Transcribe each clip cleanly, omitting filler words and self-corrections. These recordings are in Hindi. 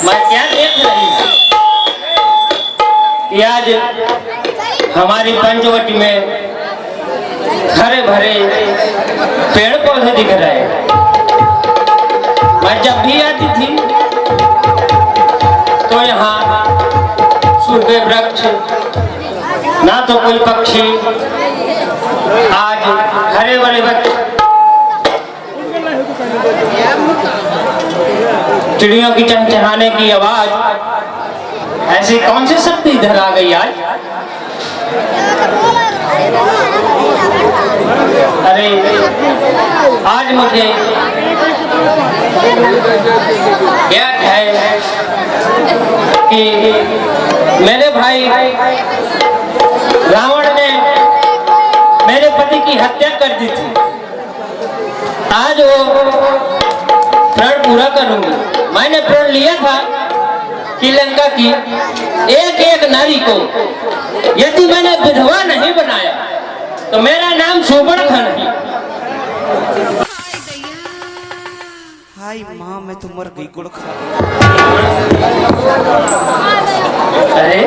मैं क्या देख रही हूँ कि आज हमारी पंचवटी में हरे भरे पेड़ पौधे दिख रहे हैं। मैं जब भी आती थी तो यहाँ सूखे वृक्ष, ना तो कोई पक्षी, आज हरे भरे वृक्ष, चिड़ियों की चहचहाने की आवाज, ऐसी कौन सी शक्ति इधर आ गई आज? अरे आज मुझे ज्ञात है कि मेरे भाई रावण ने मेरे पति की हत्या कर दी थी। आज वो प्रण पूरा करूंगी। मैंने प्रण लिया था कि लंका की एक एक नारी को यदि मैंने विधवा नहीं बनाया तो मेरा नाम सुवर्णखा नहीं। हाय माँ, मैं तो मर गई गुड़ खा। अरे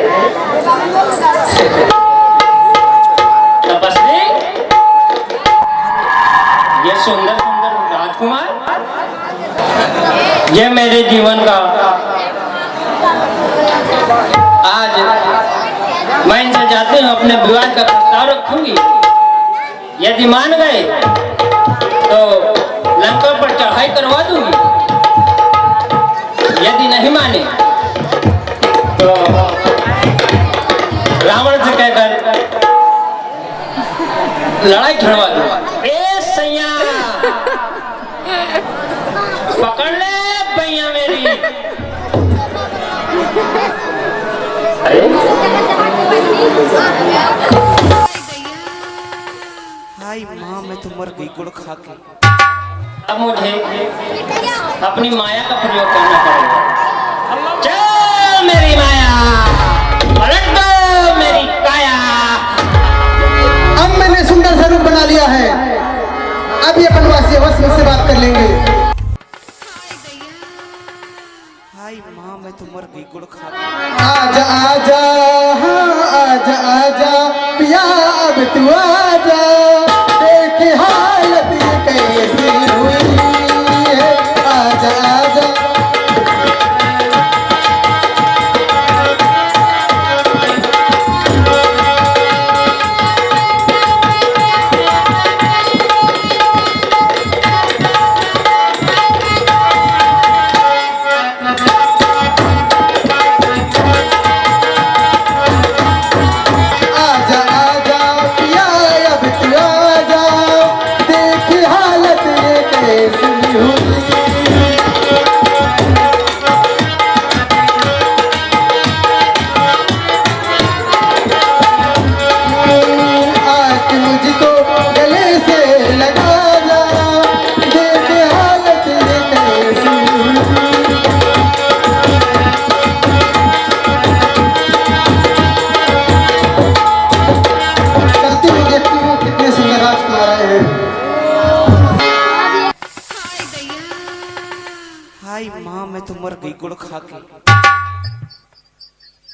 तपस्वी, ये सुंदर सुंदर राजकुमार, ये मेरे जीवन का आज मैं इनसे चाहती हूँ अपने विवाह का प्रस्ताव रखूंगी। यदि मान गए तो लंका पर चढ़ाई करवा दूंगी, यदि नहीं माने तो रावण से कहकर लड़ाई छड़वा दूंगा। ए सैया, पकड़ ले भैया मेरी। हाय माँ, मैं तो मर गई गुड़ खा के। अब मुझे अपनी माया का प्रयोग करना पड़ेगा। चल मेरी माया, पलट दो मेरी काया। अब मैंने सुंदर सा रूप बना लिया है, अब ये बनवासी अवश्य मुझसे बात कर लेंगे। हाय माँ, मैं तो मर गई गुड़ खा के। आजा आजा, हाँ आजा आजा पिया, अब तू आजा, देख हालत ये कैसी हुई है। आजा आजा, आजा आजा पिया, अब तू आजा, देख हालत ये कैसी हुई। आज मुझको गले से लगा जा, देख हालत ये कैसी हुई। करती हूँ, देखती हूँ कितने सुंदर राजकुमार आए हैं। हाय माँ, मैं तो मर गई गुड़ खा के।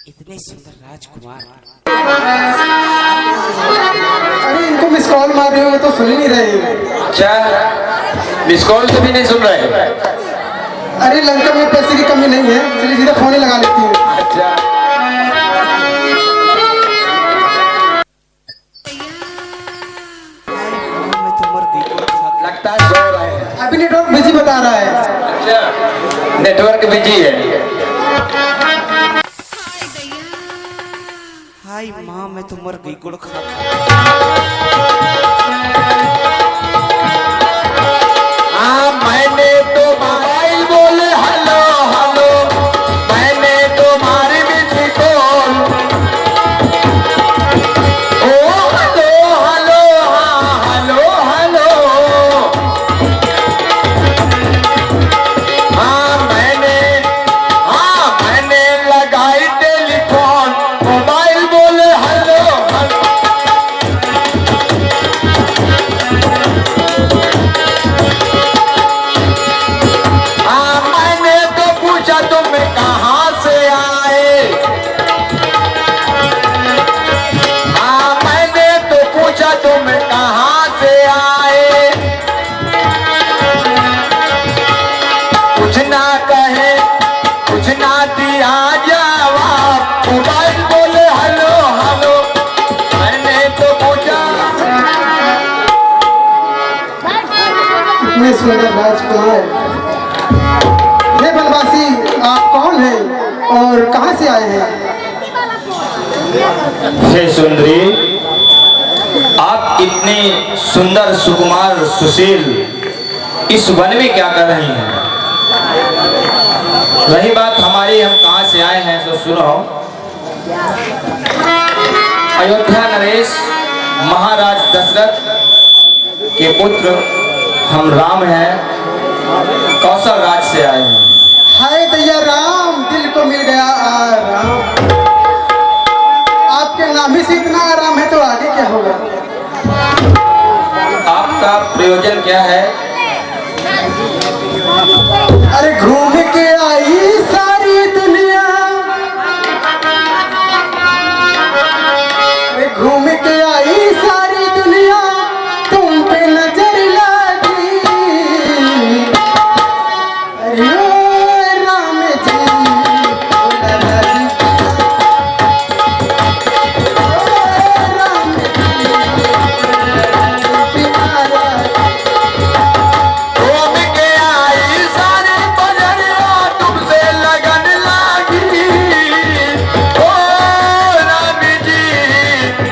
इतने सुंदर राजकुमार। अरे इनको मिस कॉल मार रहे हो तो सुन ही नहीं रहे। अच्छा, मिस कॉल से भी नहीं सुन रहे? अरे लंका में पैसे की कमी नहीं है, चलिए सीधा फोन ही लगा लेती हूँ। अच्छा, हाय माँ, मैं तो मर गई गुड़ खा के। लगता है सो रहे हैं। अभी नेटवर्क बिजी बता रहा है। अच्छा, नेटवर्क बिजी है। हाय माँ, मैं तो मर गई गुड़ खा के। हाँ, मैंने तो मोबाइल बोले हेलो हेलो, मैंने तुम्हारी मिसी कॉल। ओ हेलो हेलो, हाँ हेलो हेलो। हाँ मैंने लगाई टेलीफोन, मोबाइल बोले हेलो हेलो। सुंदर राजकुमार। ये बनवासी आप कौन हैं और कहाँ से आए हैं? हे सुंदरी, आप इतने सुंदर सुकुमार सुशील इस वन में क्या कर रही हैं? रही बात हमारी, हम कहाँ से आए हैं तो सुनो। अयोध्या नरेश महाराज दशरथ के पुत्र हम राम हैं, कौशल राज से आए हैं। हाय दैया राम, दिल को मिल गया आराम। आपके नाम ही से इतना आराम है तो आगे क्या होगा? आपका प्रयोजन क्या है? अरे घूम के आई सारी दुनिया, अरे घूम के आई सारी दुनिया, तुम पे नजर लगी। अरे ओ राम जी, ओ लाला जी, ओ राम जी, प्यारा घूम के आई सारी बजरिया, तुमसे लगन लागी। ओ राम जी,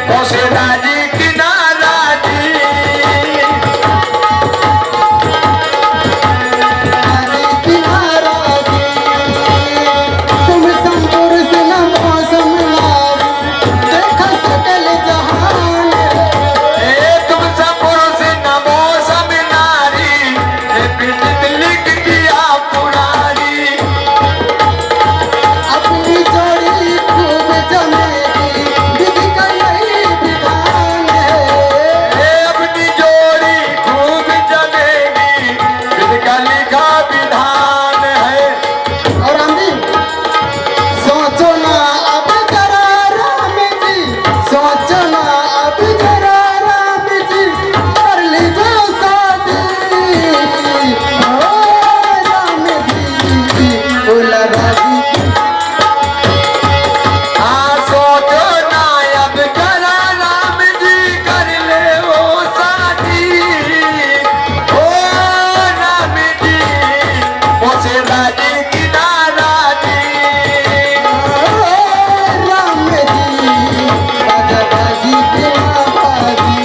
कौशला जी किनारा जी। किनारा जी, तुम संतुर से न मौसम लागी, देखा सकल जहान। तुम सब पुरुष नमो सब नारी, ये लिख दिया पुरारी। अपनी जोड़ी खूब जमेगी, विधि का यही विधान है। अपनी जोड़ी खूब जमेगी, विधि का लिखा विधान है। और हम भी सोचो ना अब जरा राम जी, सोचो ना अब जरा राम जी, कर लीजिए शादी। ओ राम जी, ओ लाला जी, सोचो ना अब जरा राम जी, कर ले वो शादी। ओ राम जी, मुझे राजी किनारा जी। ओ राम जी, राजा बाजी बिना बाजी।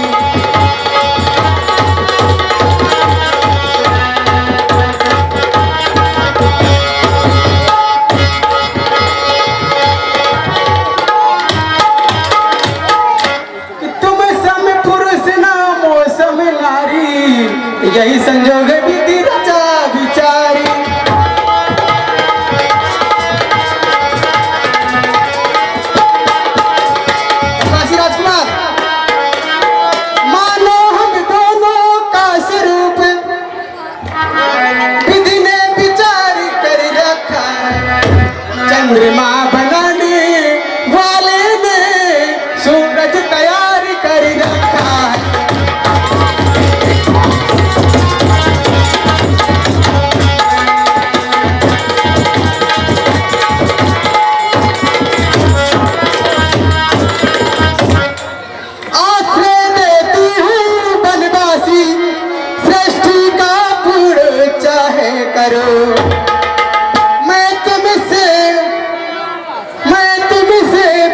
तुम सम पुरुष ना मौसम नारी, यही संजोग विधि रचा विचारी। काशी राजकुमार, मानो हम दोनों का स्वरूप विधि ने विचार कर रखा है। चंद्रमा बनाने वाले ने सूरज तैयार कर रखा है। आश्रय देती हूँ बनवासी, सृष्टि का पूर्ण चाहे करो। मैं तुमसे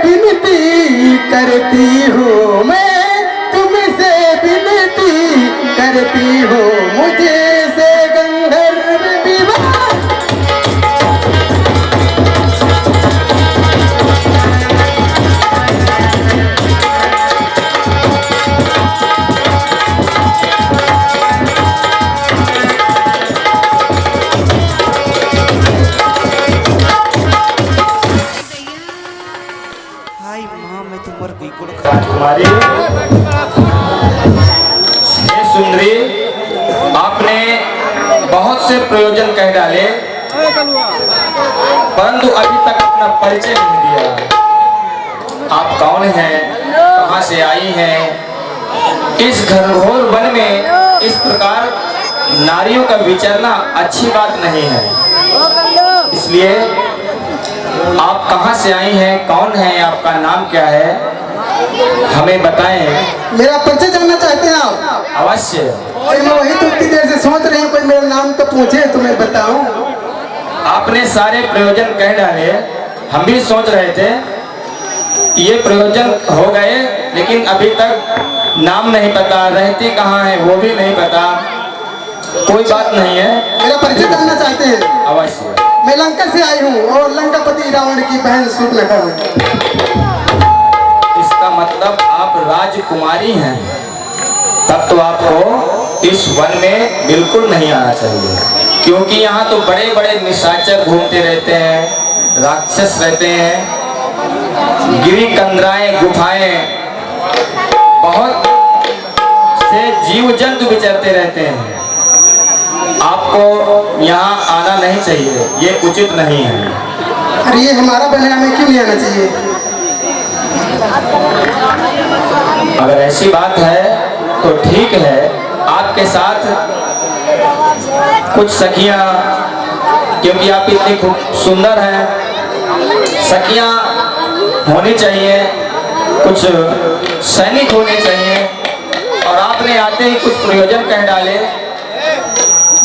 विनती करती हूँ, मैं तुमसे विनती करती हूँ, मुझे से गंधर्व विवाह। हाय माँ मैं तो मर गई गुड़ राजकुमारी, हे सुंदरी, आपने बहुत से प्रयोजन कह डाले, परंतु अभी तक अपना परिचय नहीं दिया। आप कौन हैं, कहाँ से आई हैं? इस घनघोर वन में इस प्रकार नारियों का विचरना अच्छी बात नहीं है, इसलिए आप कहाँ से आई हैं, कौन है, आपका नाम क्या है, हमें बताएं। मेरा परिचय जानना चाहते हैं आप? अवश्य। और मैं वही तो इतनी देर से सोच रही हूँ, कोई मेरा नाम तो पूछे तो मैं बताऊं। आपने सारे प्रयोजन कह डाले, हम भी सोच रहे थे ये प्रयोजन हो गए, लेकिन अभी तक नाम नहीं पता, रहती कहाँ है वो भी नहीं पता। कोई बात नहीं है, मेरा परिचय जानना चाहते हैं? अवश्य। मैं लंका से आई हूँ और लंकापति रावण की बहन शूर्पणखा हूँ। इसका मतलब आप राजकुमारी हैं, तब तो आपको इस वन में बिल्कुल नहीं आना चाहिए, क्योंकि यहाँ तो बड़े बड़े निशाचर घूमते रहते हैं, राक्षस रहते हैं, गिरी कंदराएं, गुफाएं, बहुत से जीव जंतु विचरते रहते हैं। आपको यहाँ आना नहीं चाहिए, ये उचित नहीं है। अरे ये हमारा बहन, हमें क्यों नहीं आना चाहिए? अगर ऐसी बात है तो ठीक है, आपके साथ कुछ सखियां, क्योंकि आप इतनी खूब सुंदर हैं, सखियां होनी चाहिए, कुछ सैनिक होने चाहिए। और आपने आते ही कुछ प्रयोजन कह डाले।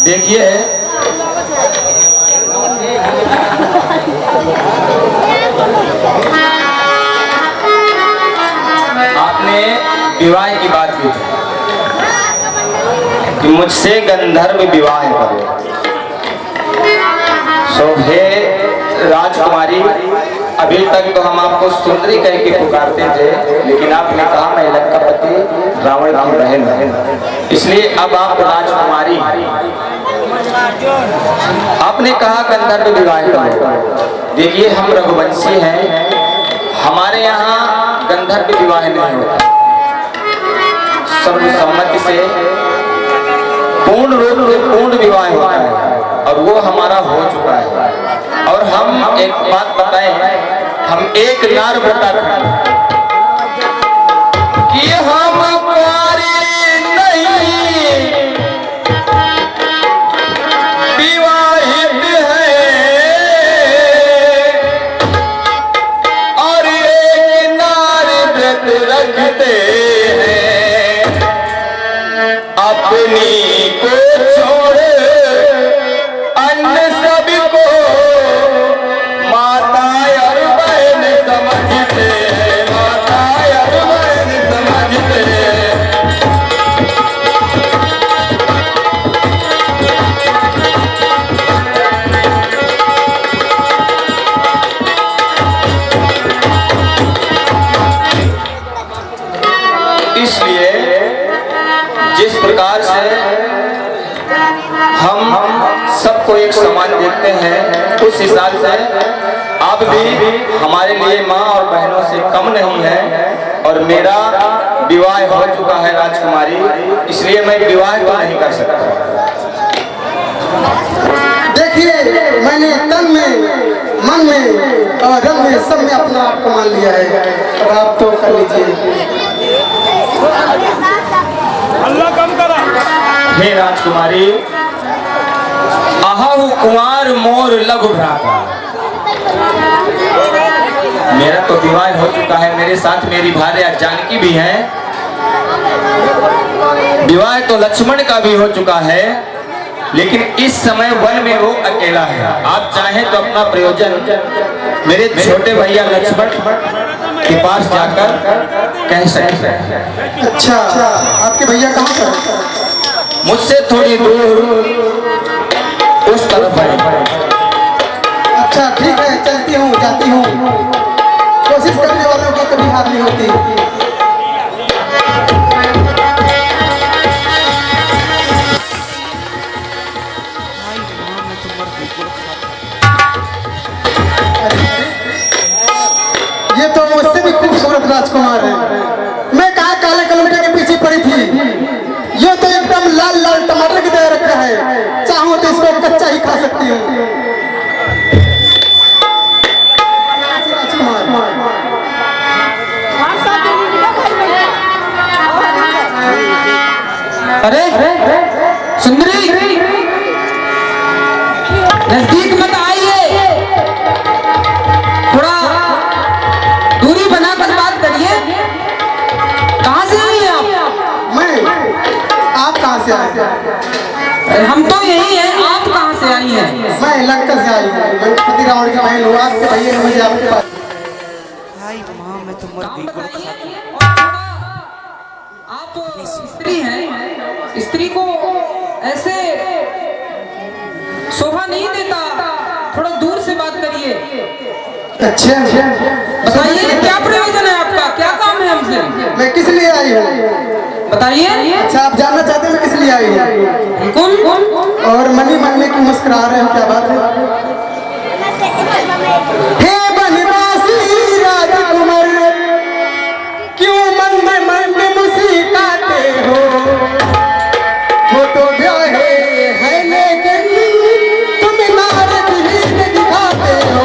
देखिए, आपने विवाह की बात की थी कि मुझसे गंधर्व विवाह करो। सो हे राजकुमारी, अभी तक तो हम आपको सुंदरी कह के पुकारते थे, लेकिन आपने कहा मैं लंकापति रावण की बहन हूं, इसलिए अब आप राजकुमारी। आपने कहा गंधर्व विवाह करो। देखिए, हम रघुवंशी हैं, हमारे यहाँ गंधर्व विवाह नहीं होता। सर्वसम्मति से पूर्ण रूप से पूर्ण विवाह होता है, और वो हमारा हो चुका है। और हम एक बात बताएं, हम एक नार बता कि हम कुंवारे नहीं, विवाहित हैं, और एक नार व्रत रखते हैं, अपनी को छोड़ अन्य सभी को माता और बहन समझते हैं, माता और बहन समझते हैं। इसलिए जिस प्रकार से हम सबको एक समान देखते हैं, उस हिसाब से आप भी हमारे लिए माँ और बहनों से कम नहीं है। और मेरा विवाह हो चुका है राजकुमारी, इसलिए मैं विवाह तो नहीं कर सकता। देखिए, मैंने तन में, मन में और रंग में सब में अपना आप को मान लिया है। अब आप तो कर लीजिए। हे राजकुमारी, अहु कुंवर मोर लघु भ्राता। मेरा तो विवाह हो चुका है, मेरे साथ मेरी भार्या जानकी भी है, विवाह तो लक्ष्मण का भी हो चुका है, लेकिन इस समय वन में वो अकेला है। आप चाहें तो अपना प्रयोजन मेरे छोटे भैया लक्ष्मण के पास जाकर कह सकते हैं। अच्छा, आपके भैया कहाँ पर? मुझसे थोड़ी दूर उस तरफ है। अच्छा ठीक है, चलती हूँ, जाती हूँ। कोशिश करने वालों की कभी हार नहीं होती। ये तो मुझसे भी खूबसूरत राजकुमार है। मैं कहा काले कलमटे के पीछे पड़ी थी, ये तो एकदम लाल लाल टमाटर की तरह रखा है, चाहूं तो इसको कच्चा ही खा सकती हूँ। अरे सुंदरी, नजदीक मत आइए, थोड़ा दूरी बनाकर बात करिए। से आए? हम तो यही हैं, आप कहाँ से आई हैं? मैं लंका से आई हूँ। लंकापति रावण की बहन हूँ। आपके भैया ने मुझे आपके पास। हाय माँ मैं तो मर गई गुड़ खा के। आप स्त्री हैं, स्त्री को ऐसे शोभा नहीं देता, थोड़ा दूर से बात करिए। अच्छा बताइए क्या प्रयोजन है आपका, क्या काम है हमसे? मैं किस लिए आई हूँ बताइए। अच्छा आप जानना चाहते हैं मैं किस लिए आई हूँ? कौन? और मनी मन में क्यों मुस्कुरा रहे हो, क्या बात है? हे बनवासी राजकुमार क्यों मन में मुस्कुराते हो? वो तो ब्याहे है लेकिन तुम नारद ही दिखाते हो।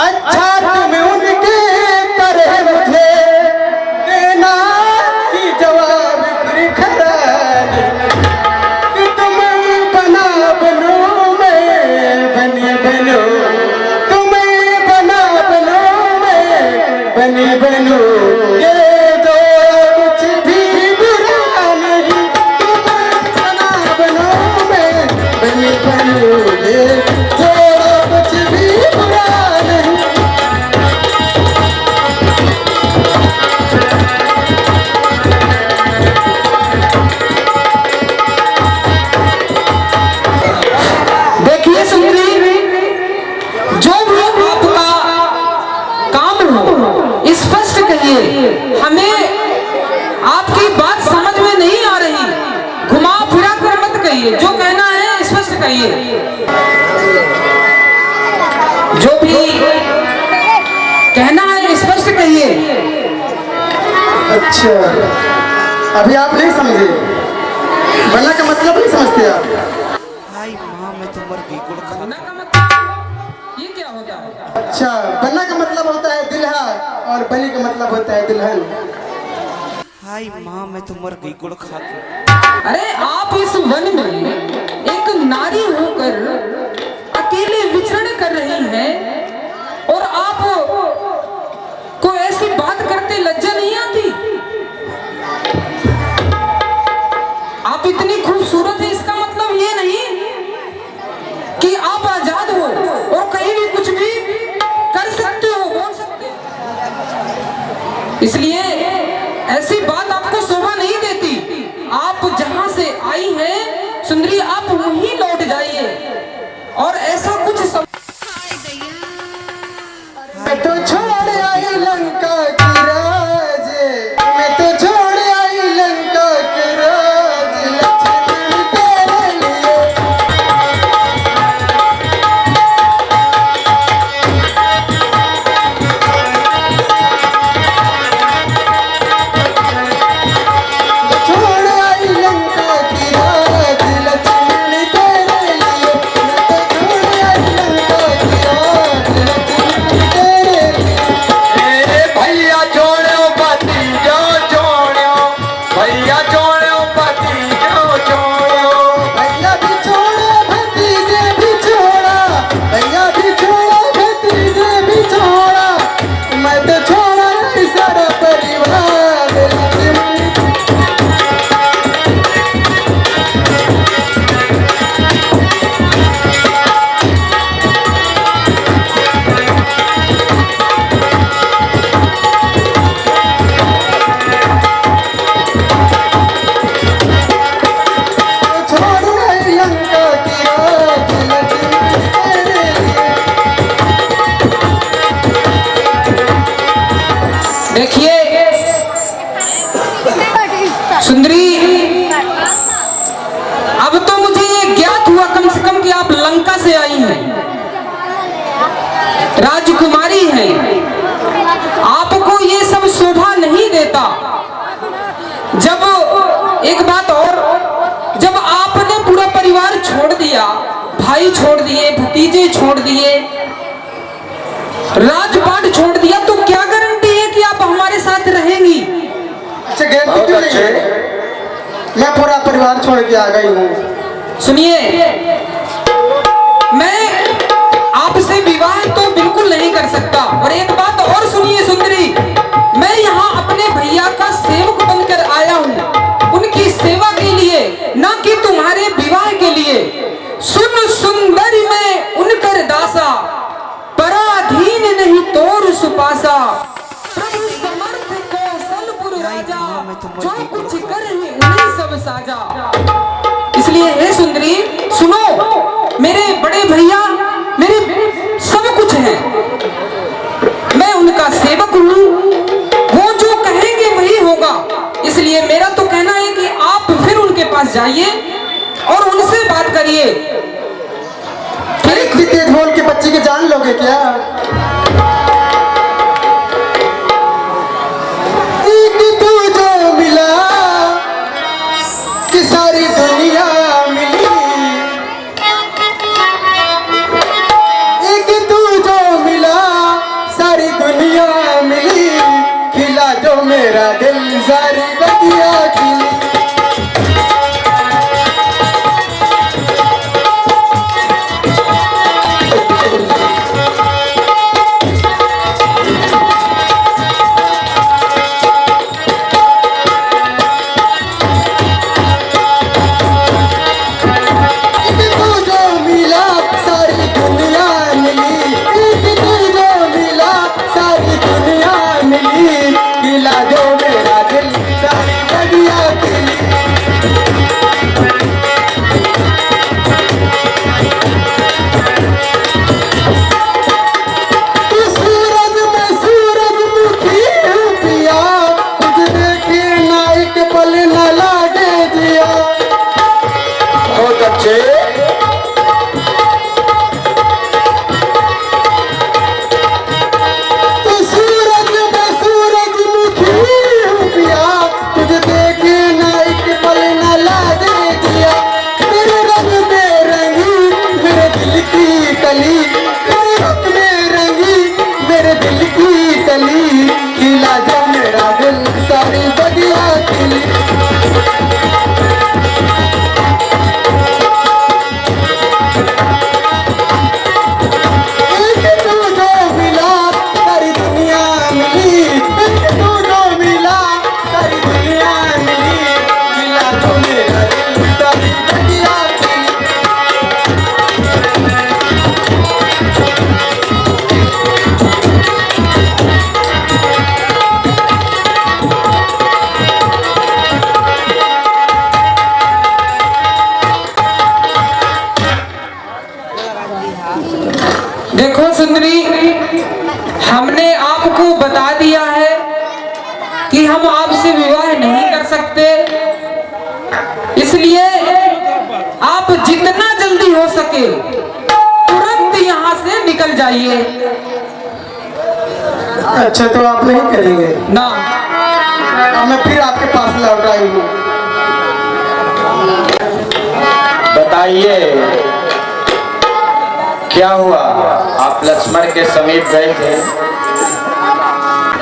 अच्छा तुम उनके तरह मुझे देना कि जवाब फिर खरा कि तुम बना बनो मैं बने बनो, तुम्हें बना बनो मैं बने बनो, ये दो कुछ भी बुरा नहीं। तुम्हें बना बनो मैं बने बनो, ये दो कुछ भी बुरा नहीं। देखिए सुंदरी, जो भी आपका काम हो स्पष्ट कहिए, हमें आपकी बात समझ में नहीं आ रही, घुमा फिरा कर मत कहिए, जो कहना है स्पष्ट कहिए। जो भी कहना है स्पष्ट कहिए। अच्छा अभी आप नहीं समझे, बनना का मतलब नहीं समझते आप? हाय माँ मैं तो मर गई गुड़ खा बनना के। का मतलब ये क्या होता है? अच्छा बनना का मतलब होता है दुल्हा और बनी का मतलब होता है दुल्हन। हाय माँ मैं तो मर गई गुड़ खा के। अरे आप इस वन में एक नारी होकर अकेले विचरण कर रही हैं और आप को ऐसी बात करते लज्जा नहीं आती? आप इतनी खूबसूरत है इसका मतलब ये नहीं कि आप आजाद हो और कहीं भी कुछ भी कर सकते हो, बोल सकते हो। इसलिए ऐसी बात आपको शोभा नहीं देती। आप जहां से आई हैं सुंदरी, आप वहीं लौट जाइए और ऐसा कुछ मैं तो छोड़ आई लंका की राज, मैं तो छोड़ आई लंका की राज, लक्ष्मी तेरे लिए। छोड़ आई लंका की राज, लक्ष्मी तेरे लिए। मैं तो छोड़ आई लंका की राज, लक्ष्मी तेरे लिए। मेरे भैया छोड़ो पति जो छोड़ो, भैया छोड़ो पति जो छोड़ो। भैया भी छोड़ा भतीजे भी छोड़ा, भैया भी छोड़ा भतीजे भी छोड़ा, मैं तो छोड़ा नहीं सारा परिवार। लक्ष्मी छोड़ आई लंका की राज, लक्ष्मी तेरे लिए। देखिए सुंदरी, अब तो मुझे ये ज्ञात हुआ कम से कम कि आप लंका से आई हैं, राजकुमारी हैं। आपको ये सब शोभा नहीं देता। जब एक बात और, जब आपने पूरा परिवार छोड़ दिया, भाई छोड़ दिए, भतीजे छोड़ दिए, राजपाट छोड़ दिया, तो क्या गारंटी है कि आप हमारे साथ रहेंगी? अच्छा गारंटी क्यों नहीं है? मैं पूरा परिवार छोड़ के आ गई हूँ। सुनिए, मैं आपसे विवाह तो बिल्कुल नहीं कर सकता। और एक बात और सुनिए सुंदरी, मैं यहाँ अपने भैया का सेवक बनकर आया हूँ, उनकी सेवा के लिए, ना कि तुम्हारे विवाह के लिए। सुन सुंदरी मैं उनकर दासा, पराधीन नहीं तोर सुपासा। प्रभु समर्थ कौशलपुर राजा, जो कुछ कर उन्हीं सब साजा। इसलिए हे सुंदरी सुनो, मेरे बड़े भैया मेरे सब कुछ हैं, मैं उनका सेवक हूँ, वो जो कहेंगे वही होगा। इसलिए मेरा तो कहना है कि आप फिर उनके पास जाइए और उनसे बात करिए। इतनी तेज बोल के बच्ची की जान लोगे क्या? एक तू जो मिला कि सारी दुनिया मिली, एक तू जो मिला सारी दुनिया मिली, खिला जो मेरा दिल सारी बगिया खिली। देखो सुंदरी, हमने आपको बता दिया है कि हम आपसे विवाह नहीं कर सकते, इसलिए आप जितना जल्दी हो सके तुरंत यहाँ से निकल जाइए। अच्छा, तो आप नहीं करेंगे ना? अब मैं फिर आपके पास लौट आई हूँ। बताइए क्या हुआ? आप लक्ष्मण के समीप गए थे?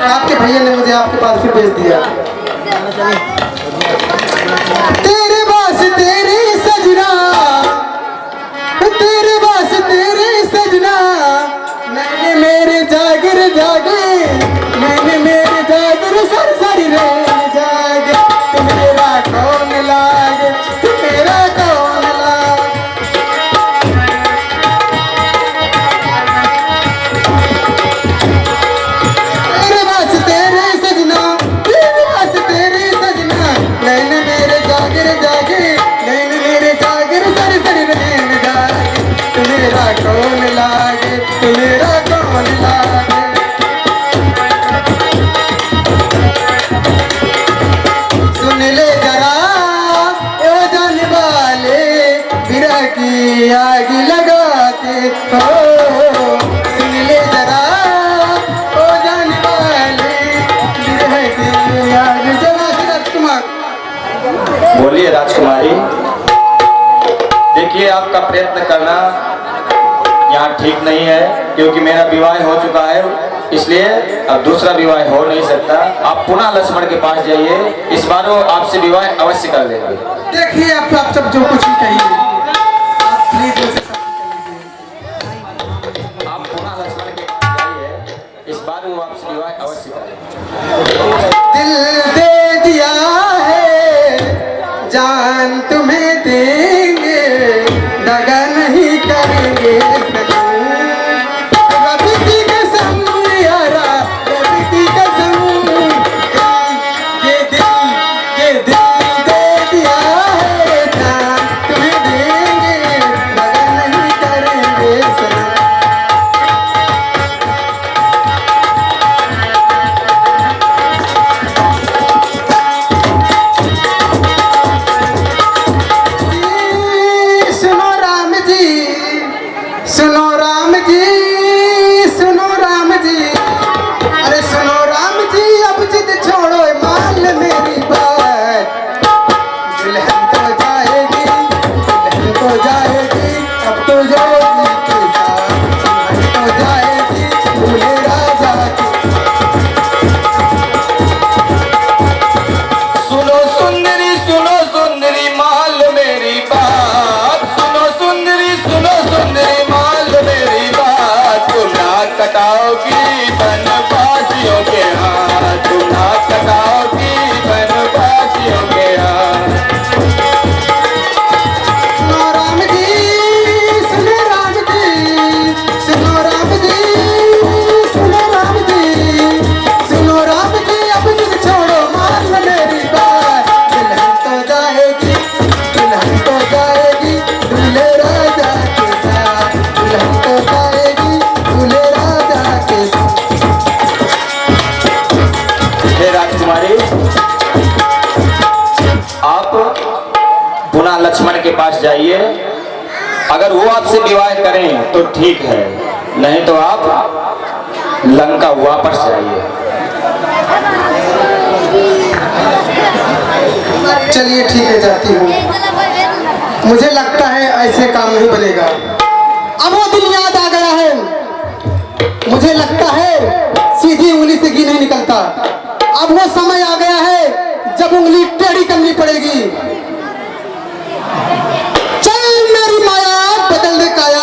आपके भैया ने मुझे आपके पास फिर भेज दिया। तेरे बास तेरे सजना, तेरे बास तेरे सजना, मैंने मेरे जागर जागे, मैंने मेरे जागर सर सरी रे जागे। तू मेरा कौन लागे, तू मेरा कौन लागे। तेरे बास तेरे सजना, तेरे बास तेरे सजना, नैन मेरे जागर जागे, नैन मेरे जागर सर सरी रे जागे। तू मेरा कौन लागे, तू मेरा कौन लागे। सुन ले जरा ओ जाने वाले, बिरह की आग लगाते हो। सुन ले जरा ओ जाने वाले, बिरह की आग जलाते। राजकुमार बोलिए राजकुमारी। देखिए, आपका प्रयत्न करना यहाँ ठीक नहीं है, क्योंकि मेरा विवाह हो चुका है इसलिए अब दूसरा विवाह हो नहीं सकता। आप पुनः लक्ष्मण के पास जाइए, इस बार वो आपसे विवाह अवश्य कर देंगे। देखिए आप सब जो कुछ भी कहिए, आप प्लीज मुझसे सब आप पुनः लक्ष्मण के पास जाइए, इस बार वो आपसे विवाह अवश्य कर देंगे। दिल दे दिया है, जान तुम्हें देंगे, दगा नहीं करेंगे सनम। रब की कसम यारा, रब की कसम, ये दिल दे दिया है, जान तुम्हें देंगे, दगा नहीं करेंगे सनम। सुनो राम जी, सुनो राम जी, सुनो राम जी, अरे सुनो राम जी, अब जिद छोड़ो मान मेरी बात। दुल्हन तो जाएगी, दुल्हन तो जाएगी, अब तो जाएगी के साथ, दुल्हन तो जाएगी दूल्हे राजा की। सुनो सुंदरी माल मेरी बात, सुनो सुंदरी माल मेरी बात। तुम ना कटाओगी बनवासियों के हाथ, तुम ना कटाओगी बनवासियों के हाथ। सुनो राम जी, सुनो राम जी, सुनो राम जी, सुनो राम जी, सुनो राम जी, अब जिद छोड़ो मान मेरी बात। दुल्हन तो जाएगी, दुल्हन तो जाएगी दूल्हे राजा के साथ, दुल्हन तो जाएगी दूल्हे राजा के साथ। हे राजकुमारी, आप पुनः लक्ष्मण के पास जाइए। अगर वो आपसे विवाह करें तो ठीक है, नहीं तो आप लंका वापस जाइए। चलिए ठीक है, जाती हूँ। मुझे लगता है ऐसे काम नहीं बनेगा। अब वो दिन याद आ गया है, मुझे लगता है सीधी उंगली से घी नहीं निकलता। अब वो समय आ गया है जब उंगली टेढ़ी करनी पड़ेगी। चल मेरी माया बदल दे काया।